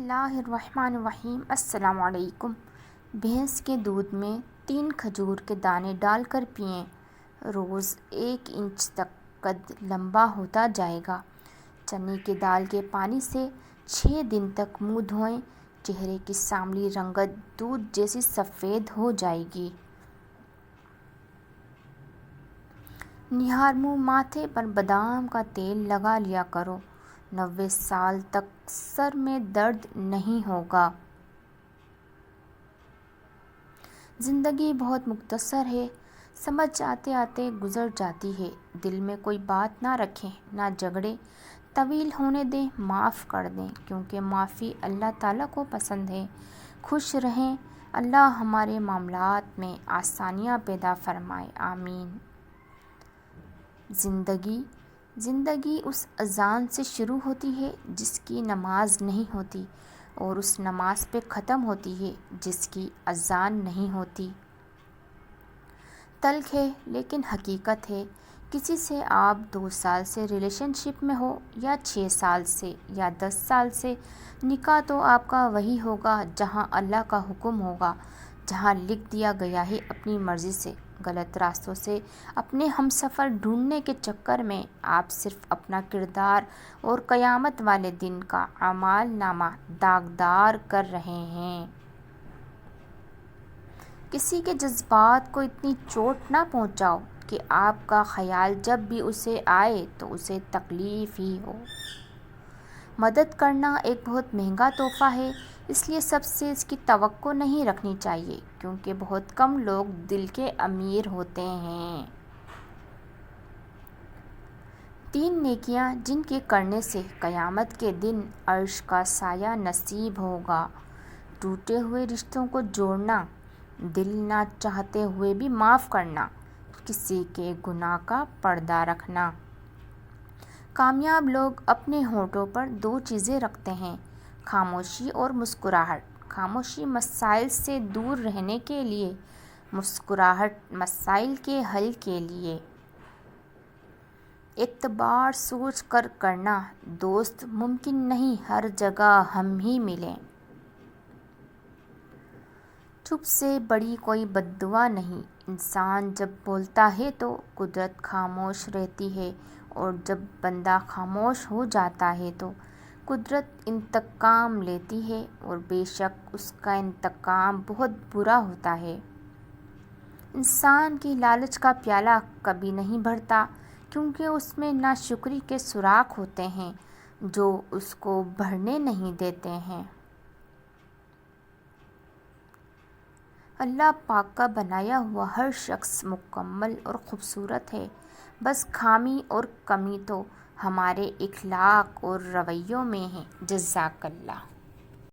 اللہ الرحمن الرحیم۔ السلام علیکم۔ بھینس کے دودھ میں 3 کھجور کے دانے ڈال کر پئیں، روز 1 انچ تک قد لمبا ہوتا جائے گا۔ چنے کی دال کے پانی سے 6 دن تک منہ دھوئیں، چہرے کی سانولی رنگت دودھ جیسی سفید ہو جائے گی۔ نہار منہ ماتھے پر بادام کا تیل لگا لیا کرو، 90 سال تک سر میں درد نہیں ہوگا۔ زندگی بہت مختصر ہے، سمجھ آتے آتے گزر جاتی ہے۔ دل میں کوئی بات نہ رکھیں، نہ جھگڑیں، طویل ہونے دیں، معاف کر دیں، کیونکہ معافی اللہ تعالیٰ کو پسند ہے۔ خوش رہیں، اللہ ہمارے معاملات میں آسانیاں پیدا فرمائے، آمین۔ زندگی اس اذان سے شروع ہوتی ہے جس کی نماز نہیں ہوتی، اور اس نماز پہ ختم ہوتی ہے جس کی اذان نہیں ہوتی۔ تلخ ہے لیکن حقیقت ہے۔ کسی سے آپ 2 سال سے ریلیشن شپ میں ہو، یا 6 سال سے، یا 10 سال سے، نکاح تو آپ کا وہی ہوگا جہاں اللہ کا حکم ہوگا، جہاں لکھ دیا گیا ہے اپنی مرضی سے۔ غلط راستوں سے اپنے ہمسفر ڈھونڈنے کے چکر میں آپ صرف اپنا کردار اور قیامت والے دن کا اعمال نامہ داغدار کر رہے ہیں۔ کسی کے جذبات کو اتنی چوٹ نہ پہنچاؤ کہ آپ کا خیال جب بھی اسے آئے تو اسے تکلیف ہی ہو۔ مدد کرنا ایک بہت مہنگا تحفہ ہے، اس لیے سب سے اس کی توقع نہیں رکھنی چاہیے، کیونکہ بہت کم لوگ دل کے امیر ہوتے ہیں۔ 3 نیکیاں جن کے کرنے سے قیامت کے دن عرش کا سایہ نصیب ہوگا۔ ٹوٹے ہوئے رشتوں کو جوڑنا، دل نہ چاہتے ہوئے بھی معاف کرنا، کسی کے گناہ کا پردہ رکھنا۔ کامیاب لوگ اپنے ہونٹوں پر 2 چیزیں رکھتے ہیں، خاموشی اور مسکراہٹ۔ خاموشی مسائل سے دور رہنے کے لیے، مسکراہٹ مسائل کے حل کے لیے۔ اعتبار سوچ کر کرنا، دوست ممکن نہیں ہر جگہ ہم ہی ملیں۔ چپ سے بڑی کوئی بددعا نہیں۔ انسان جب بولتا ہے تو قدرت خاموش رہتی ہے، اور جب بندہ خاموش ہو جاتا ہے تو قدرت انتقام لیتی ہے، اور بے شک اس کا انتقام بہت برا ہوتا ہے۔ انسان کی لالچ کا پیالہ کبھی نہیں بھرتا، کیونکہ اس میں ناشکری کے سوراخ ہوتے ہیں جو اس کو بھرنے نہیں دیتے ہیں۔ اللہ پاک کا بنایا ہوا ہر شخص مکمل اور خوبصورت ہے، بس خامی اور کمی تو ہمارے اخلاق اور رویوں میں ہے۔ جزاک اللہ۔